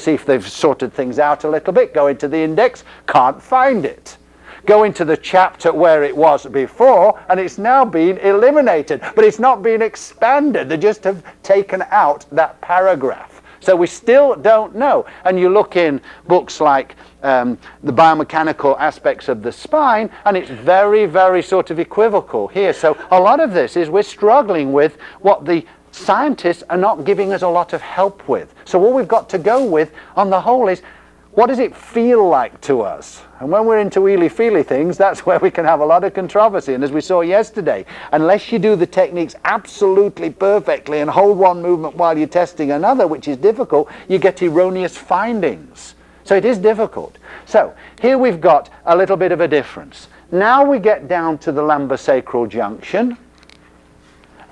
see if they've sorted things out a little bit. Go into the index, can't find it. Go into the chapter where it was before, and it's now been eliminated. But it's not been expanded. They just have taken out that paragraph. So we still don't know. And you look in books like the biomechanical aspects of the spine, and it's very, very sort of equivocal here. So a lot of this is we're struggling with what the scientists are not giving us a lot of help with. So all we've got to go with on the whole is, what does it feel like to us? And when we're into wheelie-feely things, that's where we can have a lot of controversy. And as we saw yesterday, unless you do the techniques absolutely perfectly and hold one movement while you're testing another, which is difficult, you get erroneous findings. So it is difficult. So here we've got a little bit of a difference. Now we get down to the lumbosacral junction.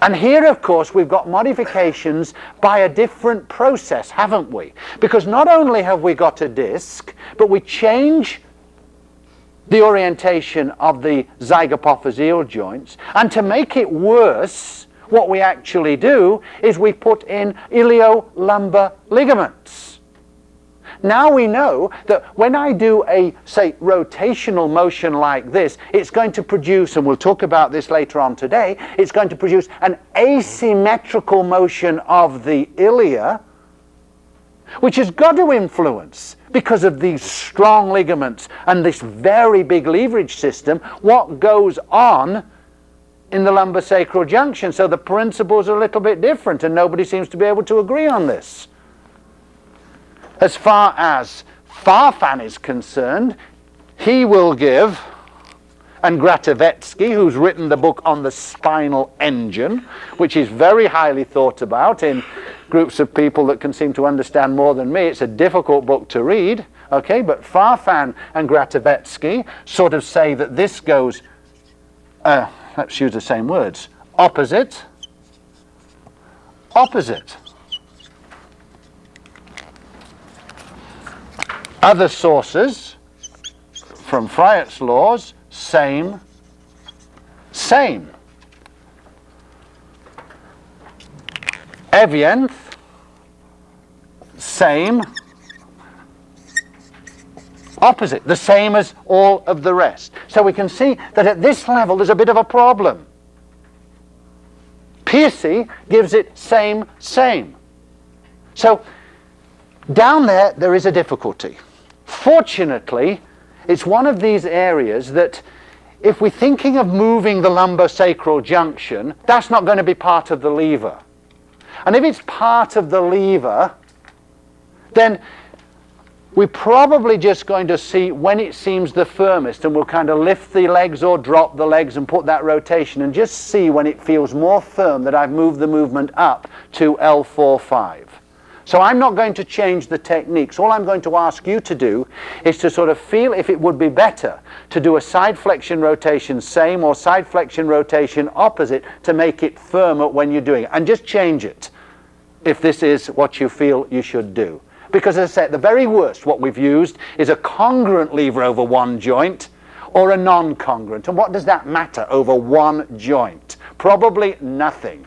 And here, of course, we've got modifications by a different process, haven't we? Because not only have we got a disc, but we change the orientation of the zygapophyseal joints. And to make it worse, what we actually do is we put in iliolumbar ligaments. Now we know that when I do a, say, rotational motion like this, it's going to produce, and we'll talk about this later on today, it's going to produce an asymmetrical motion of the ilia, which has got to influence, because of these strong ligaments and this very big leverage system, what goes on in the lumbosacral junction. So the principles are a little bit different, and nobody seems to be able to agree on this. As far as Farfan is concerned, he will give, and Gratovetski, who's written the book on the spinal engine, which is very highly thought about in groups of people that can seem to understand more than me. It's a difficult book to read, okay, but Farfan and Gratovetski sort of say that this goes, let's use the same words, opposite, opposite. Other sources, from Friot's laws, same, same. Evianth, same, opposite, the same as all of the rest. So we can see that at this level there's a bit of a problem. Piercy gives it same, same. So down there is a difficulty. Fortunately, it's one of these areas that if we're thinking of moving the lumbosacral junction, that's not going to be part of the lever. And if it's part of the lever, then we're probably just going to see when it seems the firmest, and we'll kind of lift the legs or drop the legs and put that rotation and just see when it feels more firm that I've moved the movement up to L4-5. So I'm not going to change the techniques. All I'm going to ask you to do is to sort of feel if it would be better to do a side flexion rotation same or side flexion rotation opposite to make it firmer when you're doing it. And just change it if this is what you feel you should do. Because as I said, the very worst what we've used is a congruent lever over one joint or a non-congruent. And what does that matter over one joint? Probably nothing.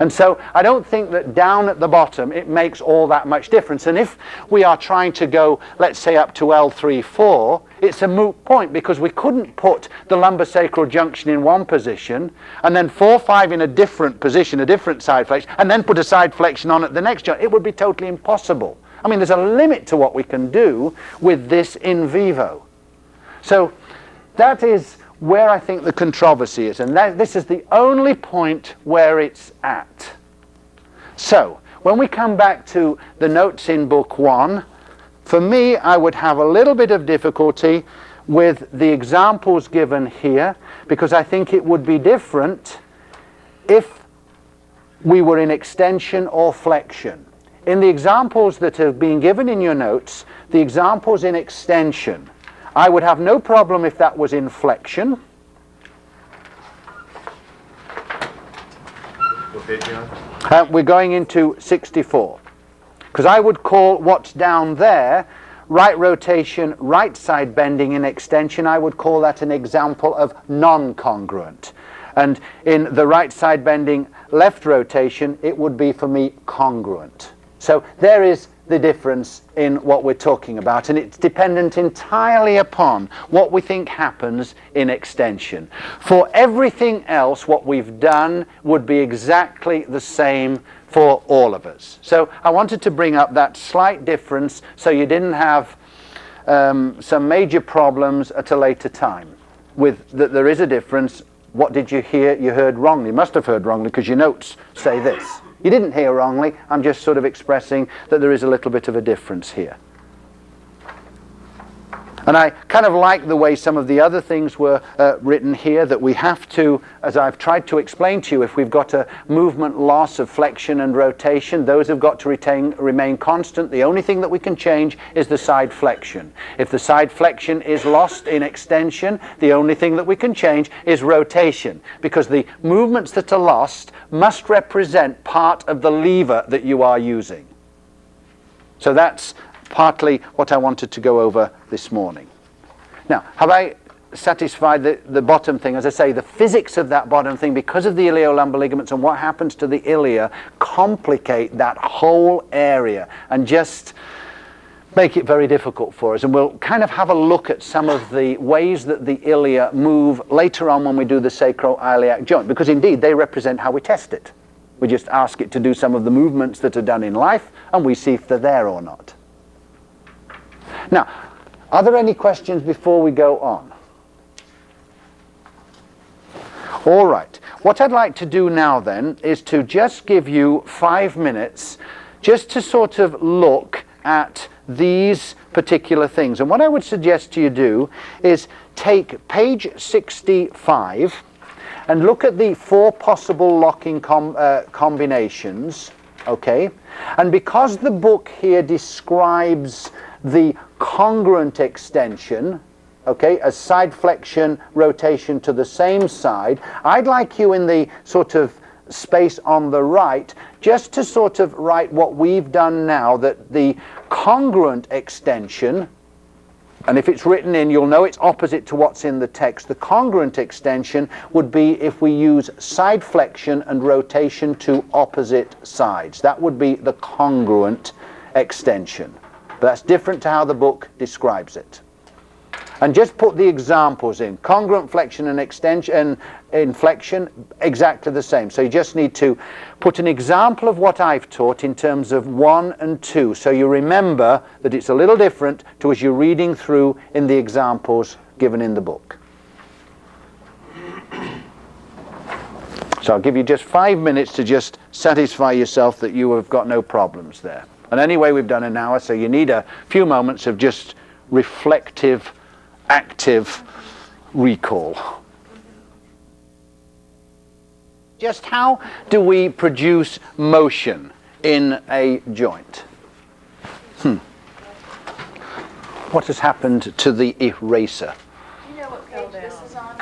And so I don't think that down at the bottom it makes all that much difference. And if we are trying to go, let's say, up to L3-4, it's a moot point because we couldn't put the lumbosacral junction in one position and then 4-5 in a different position, a different side flexion, and then put a side flexion on at the next joint. It would be totally impossible. I mean, there's a limit to what we can do with this in vivo. So that is where I think the controversy is, and this is the only point where it's at. So, when we come back to the notes in Book 1, for me, I would have a little bit of difficulty with the examples given here, because I think it would be different if we were in extension or flexion. In the examples that have been given in your notes, the examples in extension, I would have no problem if that was in flexion. We're going into 64. Because I would call what's down there, right rotation, right side bending in extension, I would call that an example of non-congruent. And in the right side bending, left rotation, it would be for me congruent. So there is the difference in what we're talking about, and it's dependent entirely upon what we think happens in extension. For everything else, what we've done would be exactly the same for all of us. So I wanted to bring up that slight difference so you didn't have some major problems at a later time with that there is a difference. What did you hear? You heard wrongly. You must have heard wrongly because your notes say this. You didn't hear wrongly. I'm just sort of expressing that there is a little bit of a difference here. And I kind of like the way some of the other things were written here, that we have to, as I've tried to explain to you, if we've got a movement loss of flexion and rotation, those have got to remain constant. The only thing that we can change is the side flexion. If the side flexion is lost in extension, the only thing that we can change is rotation, because the movements that are lost must represent part of the lever that you are using. So that's partly what I wanted to go over this morning. Now, have I satisfied the bottom thing? As I say, the physics of that bottom thing, because of the iliolumbar ligaments and what happens to the ilia, complicate that whole area and just make it very difficult for us. And we'll kind of have a look at some of the ways that the ilia move later on when we do the sacroiliac joint, because indeed they represent how we test it. We just ask it to do some of the movements that are done in life, and we see if they're there or not. Now, are there any questions before we go on? All right. What I'd like to do now then is to just give you 5 minutes just to sort of look at these particular things. And what I would suggest to you do is take page 65 and look at the 4 possible locking combinations, okay? And because the book here describes the congruent extension, okay, as side flexion, rotation to the same side, I'd like you in the sort of space on the right just to sort of write what we've done now, that the congruent extension, and if it's written in, you'll know it's opposite to what's in the text. The congruent extension would be if we use side flexion and rotation to opposite sides. That would be the congruent extension. But that's different to how the book describes it. And just put the examples in. Congruent flexion and extension in flexion, exactly the same. So you just need to put an example of what I've taught in terms of 1 and 2. So you remember that it's a little different to as you're reading through in the examples given in the book. So I'll give you just 5 minutes to just satisfy yourself that you have got no problems there. And anyway, we've done an hour, so you need a few moments of just reflective, active recall. Just how do we produce motion in a joint? What has happened to the eraser? Do you know what page this is on?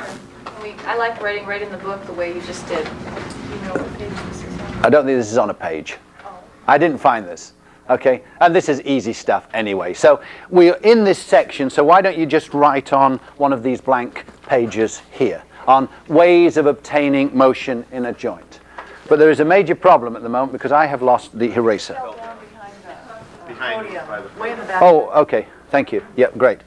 I like writing right in the book the way you just did. Do you know what page this is on? I don't think this is on a page. Oh. I didn't find this. Okay, and this is easy stuff anyway. So we're in this section, so why don't you just write on one of these blank pages here on ways of obtaining motion in a joint. But there is a major problem at the moment because I have lost the eraser. Down behind the podium, way in the back. Oh, okay, thank you. Yep, great.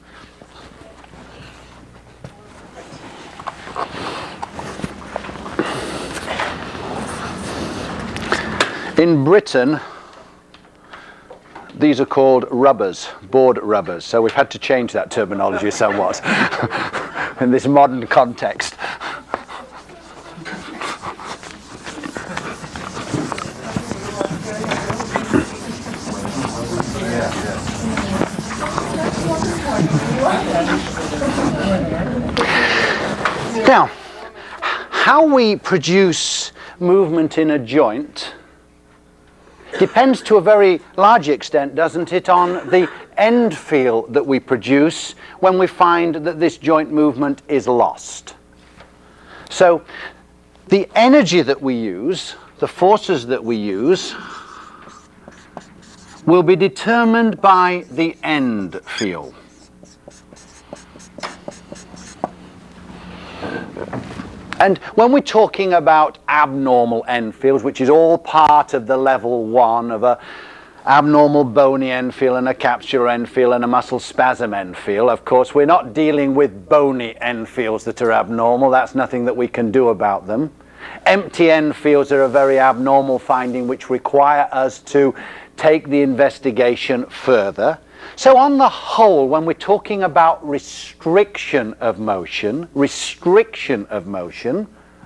In Britain, these are called rubbers, board rubbers. So we've had to change that terminology somewhat in this modern context. Now, how we produce movement in a joint depends to a very large extent, doesn't it, on the end feel that we produce when we find that this joint movement is lost. So the energy that we use, the forces that we use, will be determined by the end feel. And when we're talking about abnormal end fields, which is all part of the level 1 of abnormal bony end feel and a capsular end feel and a muscle spasm end feel. Of course, we're not dealing with bony end feels that are abnormal. That's nothing that we can do about them. Empty end feels are a very abnormal finding which require us to take the investigation further. So on the whole, when we're talking about restriction of motion,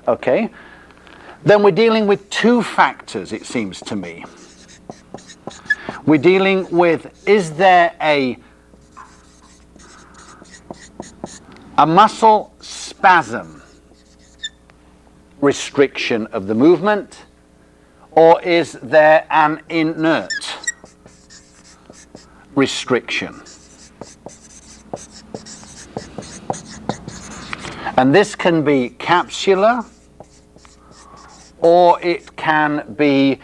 okay, then we're dealing with two factors, it seems to me. We're dealing with, is there a muscle spasm restriction of the movement, or is there an inert restriction? And this can be capsular, or it can be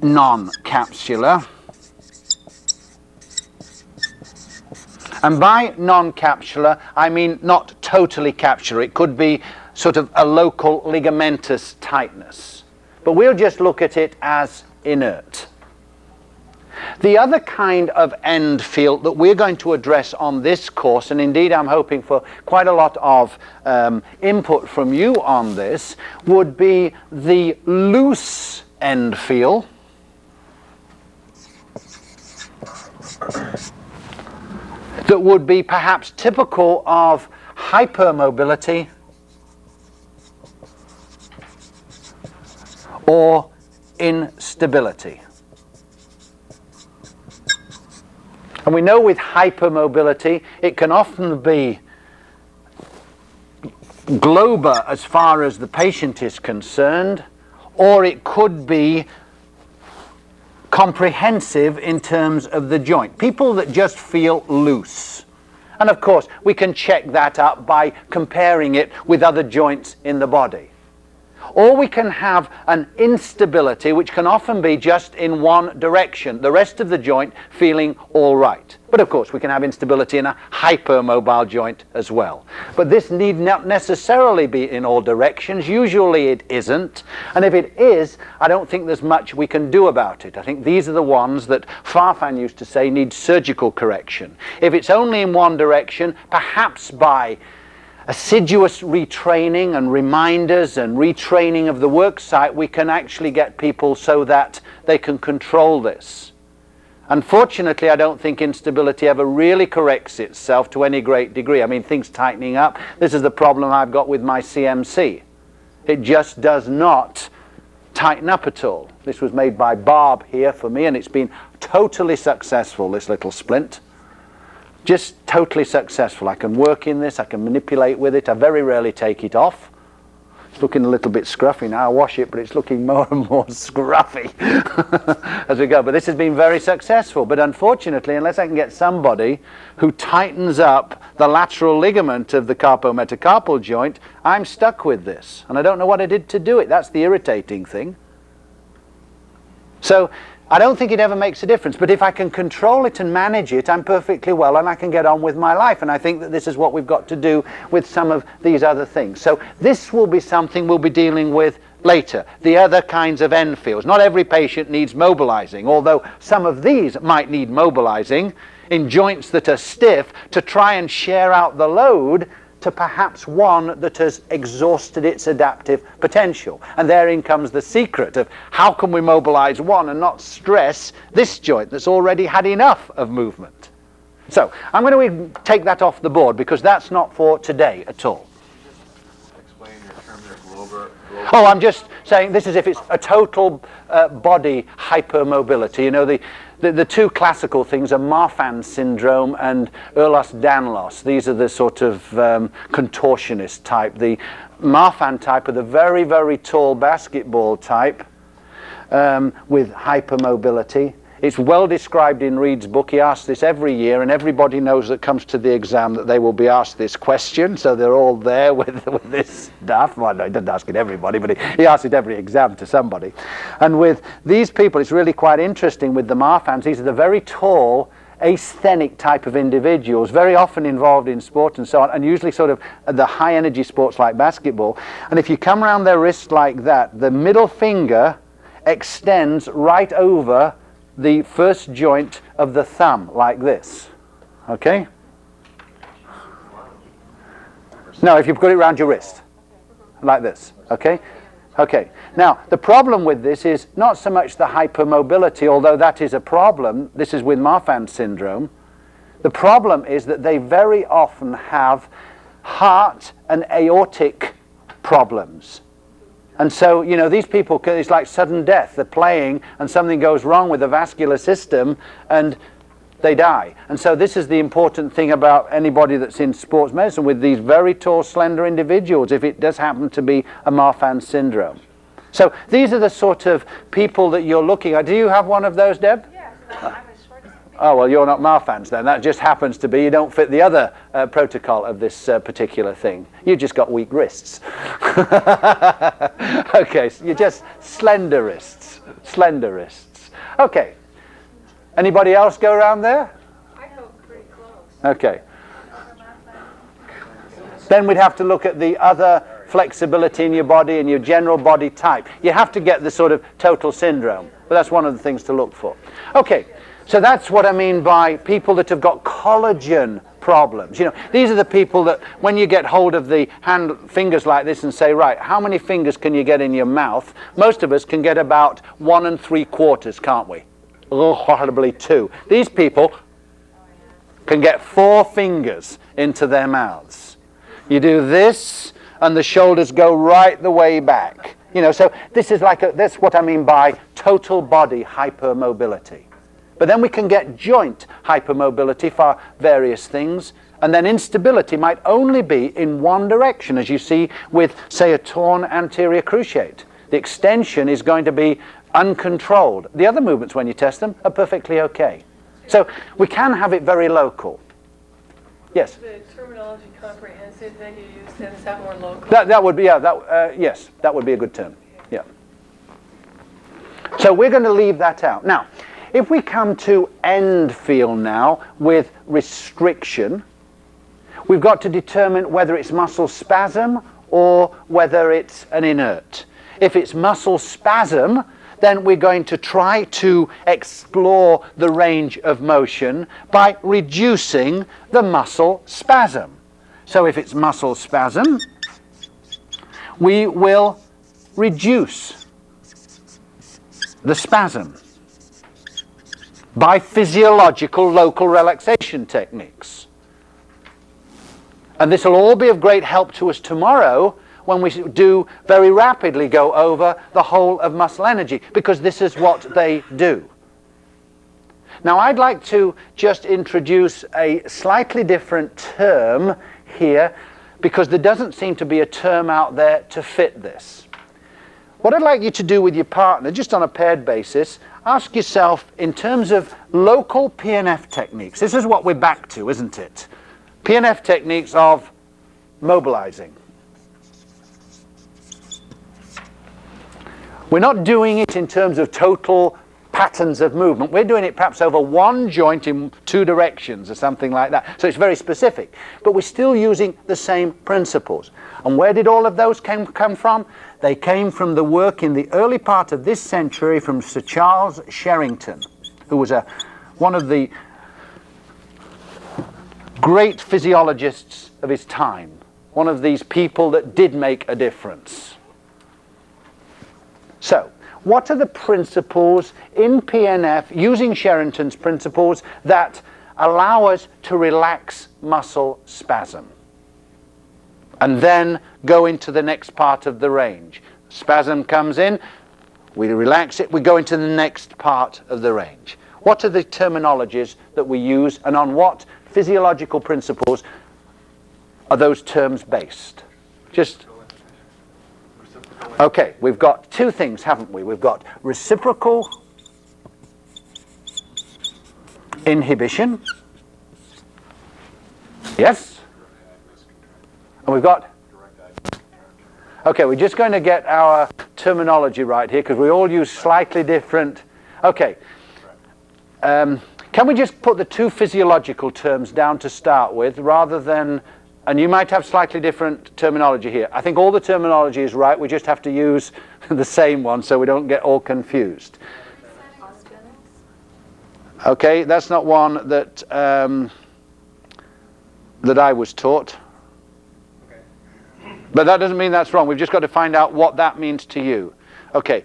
non-capsular. And by non-capsular, I mean not totally capsular. It could be sort of a local ligamentous tightness. But we'll just look at it as inert. The other kind of end feel that we're going to address on this course, and indeed I'm hoping for quite a lot of input from you on this, would be the loose end feel. That would be perhaps typical of hypermobility or instability. And we know with hypermobility, it can often be global as far as the patient is concerned, or it could be comprehensive in terms of the joint. People that just feel loose. And of course, we can check that up by comparing it with other joints in the body. Or we can have an instability, which can often be just in one direction, the rest of the joint feeling all right. But of course, we can have instability in a hypermobile joint as well. But this need not necessarily be in all directions. Usually it isn't. And if it is, I don't think there's much we can do about it. I think these are the ones that Farfan used to say need surgical correction. If it's only in one direction, perhaps by assiduous retraining and reminders and retraining of the work site, we can actually get people so that they can control this. Unfortunately, I don't think instability ever really corrects itself to any great degree. I mean, things tightening up. This is the problem I've got with my CMC. It just does not tighten up at all. This was made by Barb here for me, and it's been totally successful, this little splint. Just totally successful. I can work in this, I can manipulate with it, I very rarely take it off. It's looking a little bit scruffy now, I wash it, but it's looking more and more scruffy as we go. But this has been very successful. But unfortunately, unless I can get somebody who tightens up the lateral ligament of the carpometacarpal joint, I'm stuck with this. And I don't know what I did to do it. That's the irritating thing. So I don't think it ever makes a difference, but if I can control it and manage it, I'm perfectly well and I can get on with my life. And I think that this is what we've got to do with some of these other things. So this will be something we'll be dealing with later, the other kinds of end feels. Not every patient needs mobilizing, although some of these might need mobilizing in joints that are stiff to try and share out the load to perhaps one that has exhausted its adaptive potential. And therein comes the secret of how can we mobilize one and not stress this joint that's already had enough of movement. So I'm going to take that off the board because that's not for today at all. Explain your term there, global. Oh, I'm just saying this is if it's a total body hypermobility. You know, the two classical things are Marfan syndrome and Ehlers-Danlos. These are the sort of contortionist type. The Marfan type are the very, very tall basketball type with hypermobility. It's well described in Reed's book. He asks this every year, and everybody knows that comes to the exam that they will be asked this question, so they're all there with this stuff. Well, no, he doesn't ask it everybody, but he asks it every exam to somebody. And with these people, it's really quite interesting with the Marfans. These are the very tall, asthenic type of individuals, very often involved in sport and so on, and usually sort of the high energy sports like basketball. And if you come around their wrist like that, the middle finger extends right over the first joint of the thumb, like this. Okay? No, if you put it around your wrist, like this. Okay? Okay. Now, the problem with this is not so much the hypermobility, although that is a problem. This is with Marfan syndrome. The problem is that they very often have heart and aortic problems. And so, you know, these people, it's like sudden death. They're playing and something goes wrong with the vascular system and they die. And so this is the important thing about anybody that's in sports medicine with these very tall, slender individuals, if it does happen to be a Marfan syndrome. So these are the sort of people that you're looking at. Do you have one of those, Deb? Yeah, I'm as short as Oh, well, you're not Marfan's then. That just happens to be, you don't fit the other protocol of this particular thing. You just got weak wrists. Okay, so you're just slender wrists. Slender wrists. Okay. Anybody else go around there? I go pretty close. Okay. Then we'd have to look at the other flexibility in your body and your general body type. You have to get the sort of total syndrome, but that's one of the things to look for. Okay. So that's what I mean by people that have got collagen problems. You know, these are the people that when you get hold of the fingers like this and say, right, how many fingers can you get in your mouth? Most of us can get about 1 3/4, can't we? Horribly 2. These people can get 4 fingers into their mouths. You do this and the shoulders go right the way back. You know, so this is like that's what I mean by total body hypermobility. But then we can get joint hypermobility for various things. And then instability might only be in one direction, as you see with, say, a torn anterior cruciate. The extension is going to be uncontrolled. The other movements, when you test them, are perfectly okay. So we can have it very local. Yes? The terminology comprehensive that you use, then is that more local? That would be, yeah, yes, that would be a good term. Yeah. So we're going to leave that out. Now, if we come to end feel now with restriction, we've got to determine whether it's muscle spasm or whether it's an inert. If it's muscle spasm, then we're going to try to explore the range of motion by reducing the muscle spasm. So if it's muscle spasm, we will reduce the spasm by physiological local relaxation techniques. And this will all be of great help to us tomorrow when we do very rapidly go over the whole of muscle energy, because this is what they do. Now I'd like to just introduce a slightly different term here, because there doesn't seem to be a term out there to fit this. What I'd like you to do with your partner, just on a paired basis, ask yourself, in terms of local PNF techniques, this is what we're back to, isn't it? PNF techniques of mobilizing. We're not doing it in terms of total patterns of movement. We're doing it perhaps over one joint in 2 directions or something like that. So it's very specific. But we're still using the same principles. And where did all of those come from? They came from the work in the early part of this century from Sir Charles Sherrington, who was one of the great physiologists of his time. One of these people that did make a difference. So, what are the principles in PNF, using Sherrington's principles, that allow us to relax muscle spasm? And then go into the next part of the range. Spasm comes in, we relax it, we go into the next part of the range. What are the terminologies that we use, and on what physiological principles are those terms based? Just... Okay, we've got 2 things, haven't we? We've got reciprocal inhibition. Yes? And we've got... Okay, we're just going to get our terminology right here, because we all use slightly different... Okay. Can we just put the 2 physiological terms down to start with, rather than... And you might have slightly different terminology here. I think all the terminology is right. We just have to use the same one so we don't get all confused. Okay, that's not one that that I was taught. But that doesn't mean that's wrong. We've just got to find out what that means to you. Okay.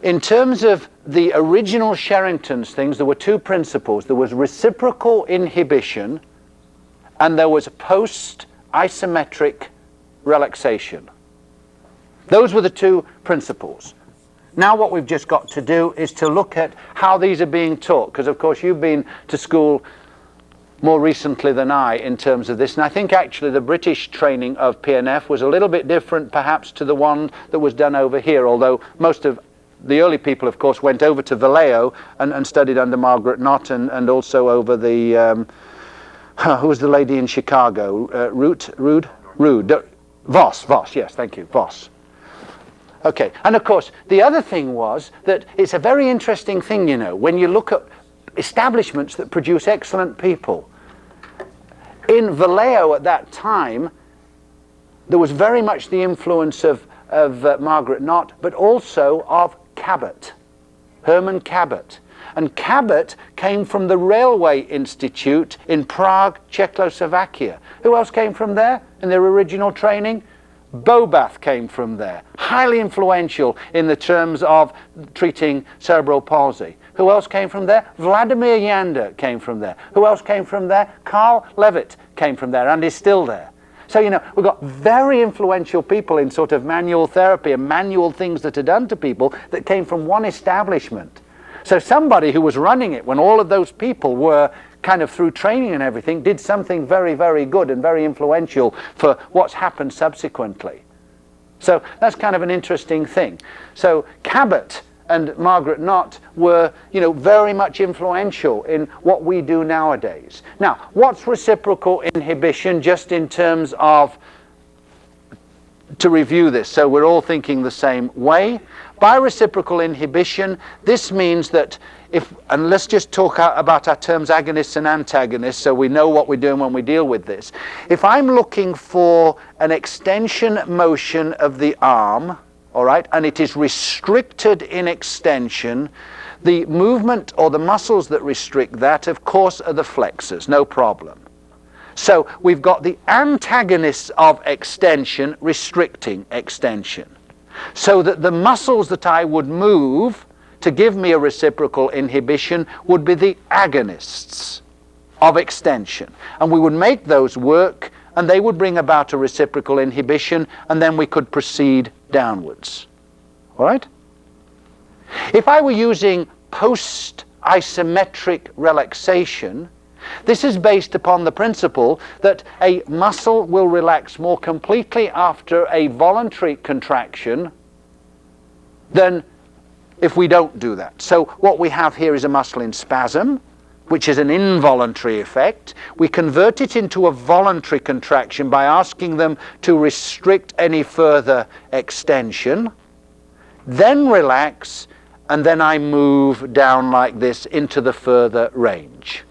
In terms of the original Sherrington's things, there were two principles. There was reciprocal inhibition and there was post-isometric relaxation. Those were the two principles. Now what we've just got to do is to look at how these are being taught, because of course you've been to school more recently than I in terms of this, and I think actually the British training of PNF was a little bit different perhaps to the one that was done over here, although most of the early people of course went over to Vallejo and studied under Margaret Knott and also over the who was the lady in Chicago, Voss, yes, thank you, Voss. Okay, and of course the other thing was that it's a very interesting thing, you know, when you look at establishments that produce excellent people. In Vallejo at that time, there was very much the influence of Margaret Knott, but also of Cabot, Herman Cabot. And Cabot came from the Railway Institute in Prague, Czechoslovakia. Who else came from there in their original training? Bobath came from there, highly influential in the terms of treating cerebral palsy. Who else came from there? Vladimir Janda came from there. Who else came from there? Carl Levitt came from there and is still there. So, you know, we've got very influential people in sort of manual therapy and manual things that are done to people that came from one establishment. So somebody who was running it when all of those people were kind of through training and everything did something very, very good and very influential for what's happened subsequently. So that's kind of an interesting thing. So Cabot and Margaret Knott were, you know, very much influential in what we do nowadays. Now, what's reciprocal inhibition, just in terms of, to review this, so we're all thinking the same way. By reciprocal inhibition, this means that if, and let's just talk about our terms agonists and antagonists so we know what we're doing when we deal with this. If I'm looking for an extension motion of the arm, all right, and it is restricted in extension, the movement or the muscles that restrict that, of course, are the flexors, no problem. So we've got the antagonists of extension restricting extension, so that the muscles that I would move to give me a reciprocal inhibition would be the agonists of extension. And we would make those work, and they would bring about a reciprocal inhibition, and then we could proceed downwards. All right? If I were using post-isometric relaxation, this is based upon the principle that a muscle will relax more completely after a voluntary contraction than if we don't do that. So what we have here is a muscle in spasm, which is an involuntary effect. We convert it into a voluntary contraction by asking them to restrict any further extension, then relax, and then I move down like this into the further range.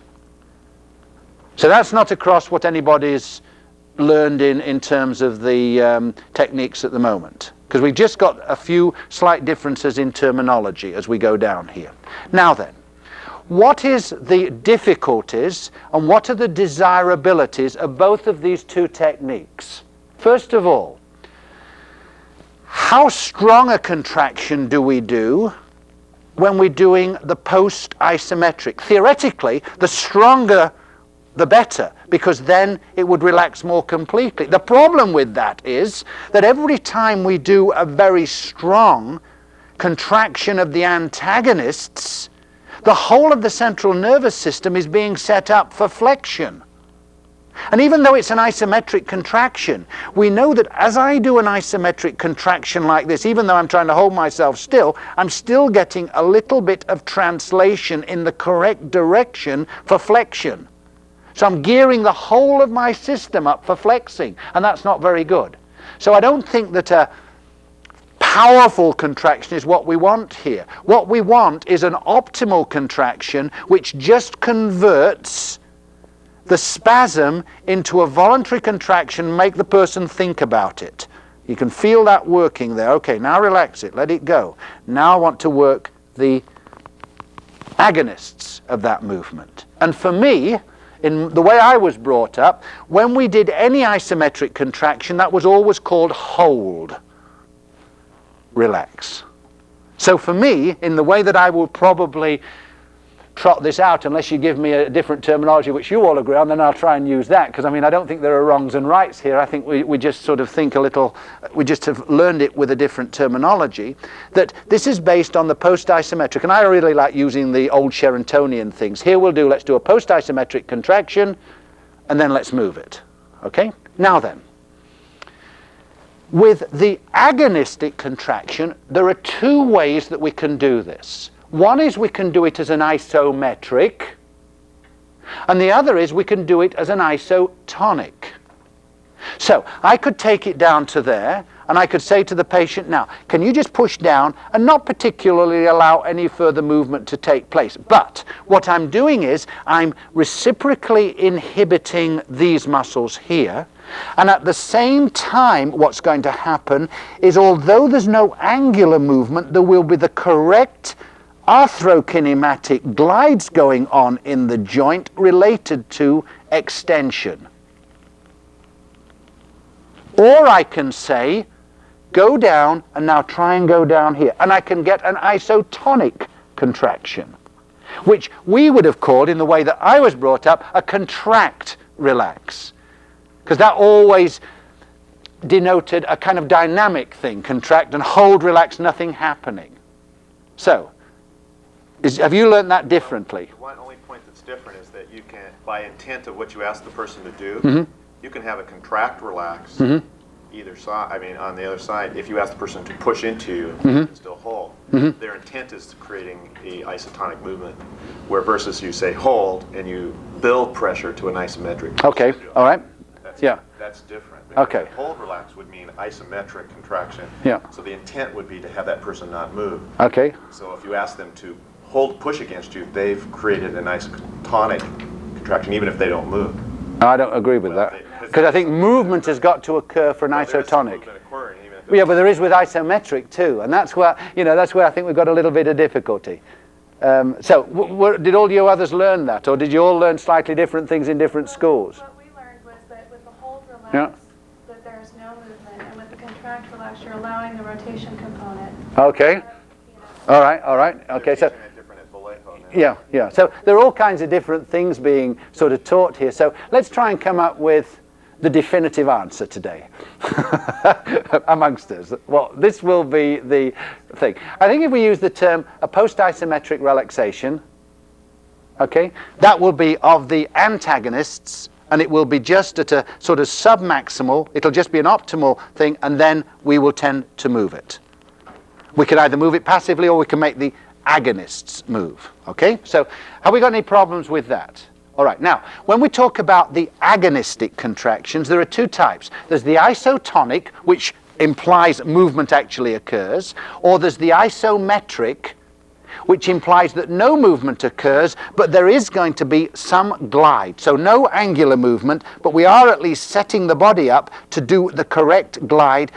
So that's not across what anybody's learned in terms of the techniques at the moment, because we've just got a few slight differences in terminology as we go down here. Now then, what is the difficulties and what are the desirabilities of both of these two techniques? First of all, how strong a contraction do we do when we're doing the post-isometric? Theoretically, the stronger the better, because then it would relax more completely. The problem with that is that every time we do a very strong contraction of the antagonists, the whole of the central nervous system is being set up for flexion. And even though it's an isometric contraction, we know that as I do an isometric contraction like this, even though I'm trying to hold myself still, I'm still getting a little bit of translation in the correct direction for flexion. So I'm gearing the whole of my system up for flexing, and that's not very good. So I don't think that a powerful contraction is what we want here. What we want is an optimal contraction which just converts the spasm into a voluntary contraction, make the person think about it. You can feel that working there. Okay, now relax it, let it go. Now I want to work the agonists of that movement. And for me, in the way I was brought up, when we did any isometric contraction, that was always called hold, relax. So for me, in the way that I will probably trot this out, unless you give me a different terminology which you all agree on, then I'll try and use that, because I mean I don't think there are wrongs and rights here. I think we just sort of think a little, we just have learned it with a different terminology, that this is based on the post-isometric, and I really like using the old Sherentonian things. Here we'll do, let's do a post-isometric contraction and then let's move it. Okay? Now then, with the agonistic contraction, there are two ways that we can do this. One is we can do it as an isometric, and the other is we can do it as an isotonic. So I could take it down to there, and I could say to the patient, now, can you just push down and not particularly allow any further movement to take place? But what I'm doing is I'm reciprocally inhibiting these muscles here, and at the same time what's going to happen is, although there's no angular movement, there will be the correct arthrokinematic glides going on in the joint related to extension. Or I can say, go down and now try and go down here. And I can get an isotonic contraction, which we would have called, in the way that I was brought up, a contract relax. Because that always denoted a kind of dynamic thing, contract and hold, relax, nothing happening. So, have you learned that differently? The one only point that's different is that you can, by intent of what you ask the person to do, you can have a contract relax either side. I mean, on the other side, if you ask the person to push into you and still hold, their intent is creating a isotonic movement. Where versus you say hold and you build pressure to an isometric. Okay, all right. That's different. Okay. Hold relax would mean isometric contraction. Yeah. So the intent would be to have that person not move. Okay. So if you ask them to hold push against you, they've created an isotonic contraction even if they don't move. I don't agree with that. Because I think movement has got to occur for an isotonic. Yeah, but there is with isometric too, and that's where, that's where I think we've got a little bit of difficulty. So did all you others learn that, or did you all learn slightly different things in different schools? What we learned was that with the hold relax, Yeah. that there's no movement, and with the contract relax, you're allowing the rotation component. Okay. All right. Okay, so yeah. So there are all kinds of different things being sort of taught here. So let's try and come up with the definitive answer today amongst us. Well, this will be the thing. I think if we use the term a post-isometric relaxation, okay, that will be of the antagonists, and it will be just at a sort of submaximal, it'll just be an optimal thing, and then we will tend to move it. We can either move it passively or we can make the agonists move, okay? So have we got any problems with that? All right, now, when we talk about the agonistic contractions, there are two types. There's the isotonic, which implies movement actually occurs, or there's the isometric, which implies that no movement occurs, but there is going to be some glide. So no angular movement, but we are at least setting the body up to do the correct glide